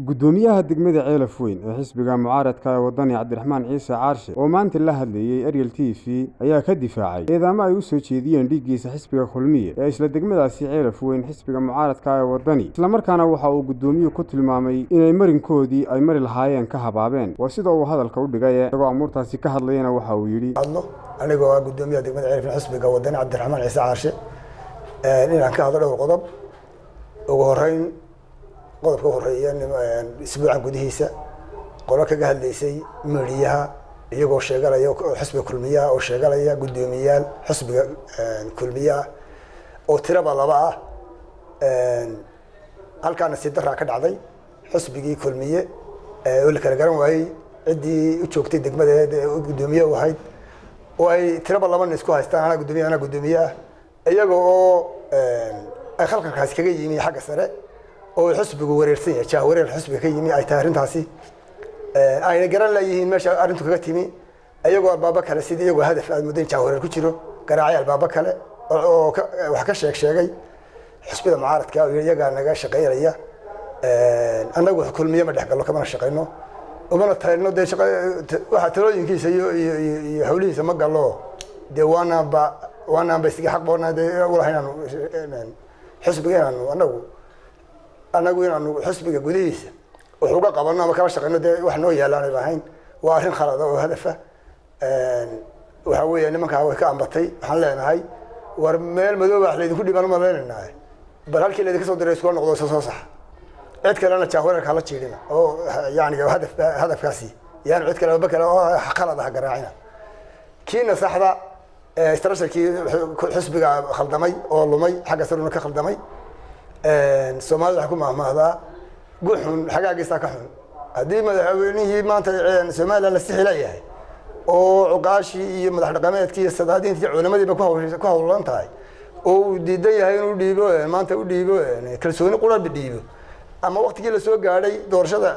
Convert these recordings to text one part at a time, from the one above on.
gudoomiyaha degmada Ceelaf Weyn ee xisbiga mucaaradka ee wadani Cabdiraxmaan Ciise Caarshe oo maanta la hadlayay Ariel TV ayaa ka difaacay eedamo ay u soo jeediyeen dhigiisa xisbiga Kulmiye ee isla degmadaasi Ceelaf Weyn xisbiga mucaaradka ee wadani isla markaana waxa uu gudoomiyuhu ku tilmaamay inay marinkoodii ay mari lahaayeen ka habaabeen waa sida uu hadalka u dhigay isagoo amuurtaasi ka hadlayna waxa uu yiri anigoo ah gudoomiyaha degmada Ceelaf Weyn xisbiga wadani Cabdiraxmaan Ciise Caarshe inaan ka hadlo dhowr qodob ugu horeyn qodobka horeeyay isbuucan gudihiisa qolo kaga hadlaysay meediyaha iyagoo sheegalaya xisbiga Kulmiye oo sheegalaya gudoomiyaal xisbiga Kulmiye oo tiraba laba ah halkaana si darra ka dhacday xisbigii Kulmiye oo la kala garan waayay cidii u joogtay degmada gudoomiye u ahayd oo ay tiraba laba isku haystaan ana gudoomiye iyagoo ay khalqalkaas kaga yimi xagga sare oo xisbigu wareersan yahay jaawareer xisbiga ka yimi ay taariintaasi ayna garan leeyihiin meesha arintu kaga timi ayagoo albaaba kale sidii iyagu hadaf aad muddo jaawareer ku jiro garaacay albaaba kale oo wax ka sheegay xisbiga mucaaradka oo iyaga naga shaqeynaya anagu Kulmiye ma dhaxgalo kama shaqeyno umana taayno de waxa talooyinkiisa iyo hawlihiisa ma galo waana basiga xaq boona walahaynaan xisbiga anagu inaanu xisbiga gudihiisa wuxuu ka qabanno ama kala shaqeyno wax noo yaalaan baahayn waa arrin khalad oo hadafa waxa weeye nimanka way ka ambatay waxaan leenahay war meel madow wax leedinku dhiban ma leenahay bal halkii leedinka soo diray isku noqdo soo sax cid kalena jaawareerka la jiidina oo yaani hadafkaasi yaani cid kale oo kale oo khalad ah garaacina kiina saxda istaraashadkii xisbiga khaldamay oo lumay xagga saruna ka khaldamay Soomaaliya waxa ku maahmaahda guxun xagaagiisa ka xun hadii madaxweynihii maanta Soomaaliya la sixilayahay oo uqaashi iyo madax dhaqameedkii sadaadiintii culimadii ku hawlan tahay oo diidan yahay inuu dhiibo maanta u dhiibo kalsooni qura dhiibo ama waqtigii la soo gaaray doorashada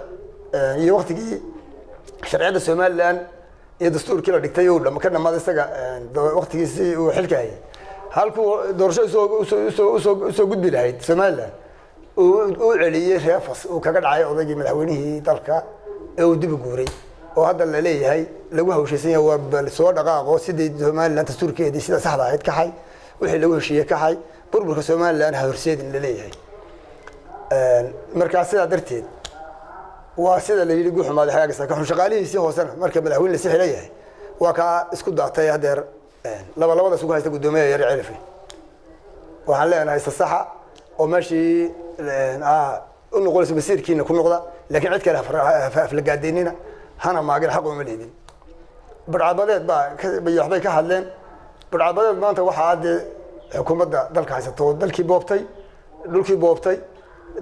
iyo waqtigii sharciyada Soomaaliland iyo dastuurkii la dhigtay oo ka dhamaaday isaga waqtigiisii uu xilkaayay halku doorasho soo gudbi lahayd Soomaaliland oo celiyay reefas oo kaga dhacay odaygii madaxweynihii dalka ee uu dib u guuray oo hadda la leeyahay lagu hawshiisan yahay waa bal soo dhaqaaqo sidii Soomaaliland dastuurkeedii sida saxda ahayd ka hay wixii lagu heshiiyay ka hay burburka Soomaaliland horseedin la leeyahay markaas sida darteed waa sida la yiri guxumaad xagaagiisa ka xun shaqaalihiisii hoosana marka madaxweyne la sixilayahay waa ka isku daatay hadeer labada suuq haysta gudoomiyaha yar Ceelaf waxaan leenahay saxa oo meeshii u noqonaysa basiirkiina ku noqda laakiin cid kale afla gaadeenina hana maagin xaq uma leedin badcabadeed waxbay ka hadleen badcabadeed maanta waxa aad xukuumadda dalka haysato dalkii boobtay dhulkii boobtay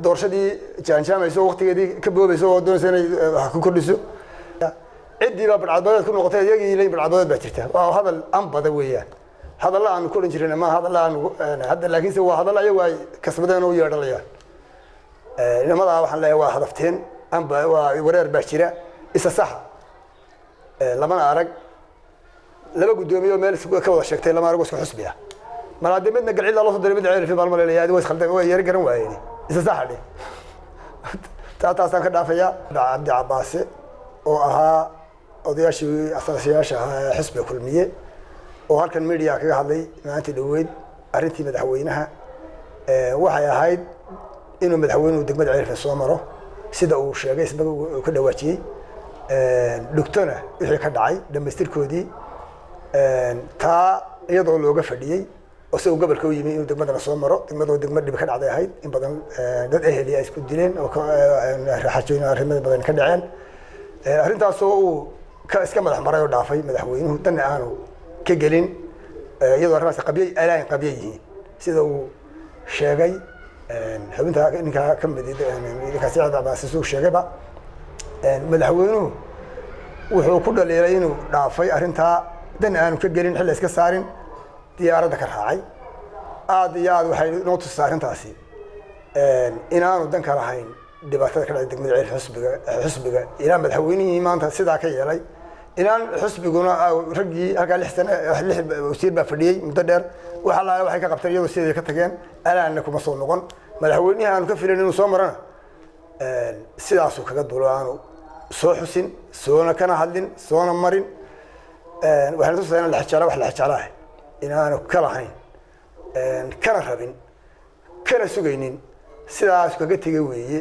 doorashadii jaanjaamayso waqtigeedii ka boobayso oo doonaysa inay wax ku kordhiso cidii baa badcabadeed ku noqotay iyagii ilaa badcabadeed baa jirta waa hadal anbada weeyaan hadal aan ku dhinjireen ma hadal aan hadda laakiin waa hadal ayagu ay kasbadeen oo yeedhalayaan inamada waxaan leeyahay waa hadafteen anba waa wareer baa jira isa sax lama arag laba gudoomiye meel ka wada sheegtay lama arag isku xusbiya malaadimidna galcid la soo diray mid Ceelaf baan ma leeyahay way khaldan way yar garan waayeen isa saxde taasaan ka dhaafaya Cabdi Cabaase oo ahaa odayaashii asaasiyaasha xisbiga Kulmiye oo halkan media kaga hadlay maanta dhaweyd arintii madaxweynaha waxay ahayd inuu madaxweynuhu degmada Ceelaf soo maro sida uu sheegay isbaga ku dhawaajiyay doctorna wixii ka dhacay dhameystirkoodii taa iyadoo looga fadhiyay oo si uu gobolka u yimi inuu degmada soo maro degmada dhib ka dhacday ahayd in badan dad eheliya isku dileen oo raaxajoyn arrimaha badan ka dhaceen arintaas oo uu ka iska madax maray oo dhaafay madaxweynuhu tan aanu ka gelin iyadoo arrimahaas qabiyay sida uu sheegay xubinta ninka ka mid ninka Saciid Cabaase soo sheegayba madaxweynuhu wuxuu ku dhaleelay inuu dhaafay arinta dan aanu ka gelin xil iska saarin diyaaradda ka raacay aad iyo aad waxay noo tusay arintaasi inaanu dan ka lahayn dhibaatada ka dhacday degmada Ceelaf xisbiga ilaa madaxweynihii maanta sidaa ka yeelay inaan xisbiguna ragii halka 6 sano wasiir baa fadhiyay muddo dheer waxa la waxay ka qabteen iyadoo sidii ka tageen alaana kuma soo noqon madaxweynaha aanu ka filan inuu soo marana sidaasuu kaga dulo aanu soo xusin soona kana hadlin soona marin waxaan tusayaa in la xijaalaa wax la xijaalaa inaanu ka lahayn kana rabin kana sugaynin sidaas kaga tegay weeye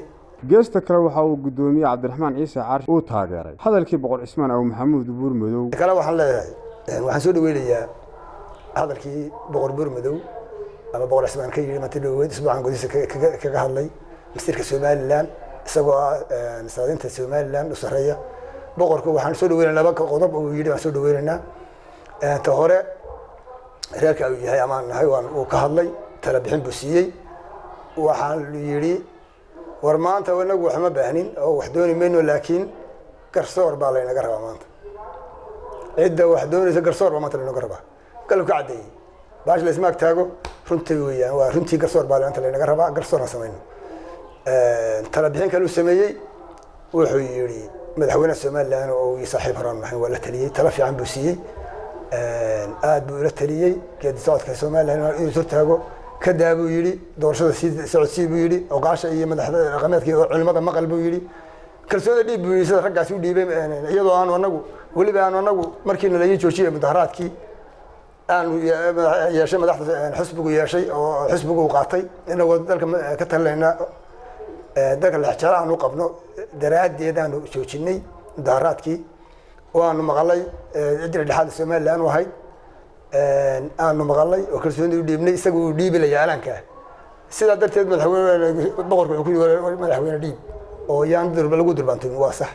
geesta kale waxa uu gudoomiye Cabdiraxmaan Ciise Caarshi uu taageeray hadalkii boqor Cismaan Aw Maxamuud Buur Madow kale waxaan leeyahay waxaan soo dhaweynayaa hadalkii boqor Buur Madow ama boqor Cismaan ka yiri maanta dhaweyd isbuucan gudihiisa kaga hadlay masirka Somaliland isagoo saadinta Somaliland u sareeya boqorku waxaan soo dhaweynaynaa laba qodob oo yiri waan soo dhaweynaynaa ta hore reerka uu yahay amaan nahay waan uu ka hadlay tala bixin buu siiyay waxaan yiri war maanta wanagu wax ma baahnin oo wax dooni mayno laakiin garsoor baa la inaga rabaa maanta cidda wax doonaysa garsoor baa maanta la inaga rabaa qalabka cadeey baash la ismaag taago runtii weeyaan waa runtii garsoor baa la inaga rabaa garsoorna sameeyno tala bixin kale uu sameeyay wuxuu yiri madaxweynaha Soomaaliland oo uu saaxiib horan maxay wala taliyay tala fiican buu siiyay aad buu la taliyay geedi socodka Soomaaliland inuu surtaago كذا بيجري دورشة سعودي بيجري أو قاشة هي مدح رقمات كي علماء مقال بيجري كل سنة دي بيصير رجع سعودي بيم يضع أنا ونجو واللي بأنا ونجو مركين اللي يجوا شيء مظاهرات كي أنا يا شيء مدح حسبه يا شيء أو حسبه وقاطي إنه ذلك كتر لنا ذلك الاحتراء عنه قبله دراد دي أنا شو شيني مظاهرات كي وأنا مقالي أدري لحد السماء اللي أنا وهاي aanu maqalay oo kalsooni u dhiibnay isagu u dhiibi la yaalanka sida darteed madaxweyne boqorku wuxuu ku yiri madaxweyne dhiib oo yaan durba lagu durbaantay waa sax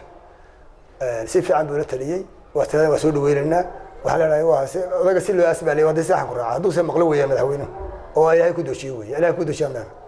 si fiican buu la taliyay waa soo dhaweynaa waxa la yiraahdaa waa odaga si loo asbaalay wada sax ku raaca haduu se maqlo weeyaan madaxweyne oo ay ku dooshiyo weeyaan ilaahay ku dooshiyo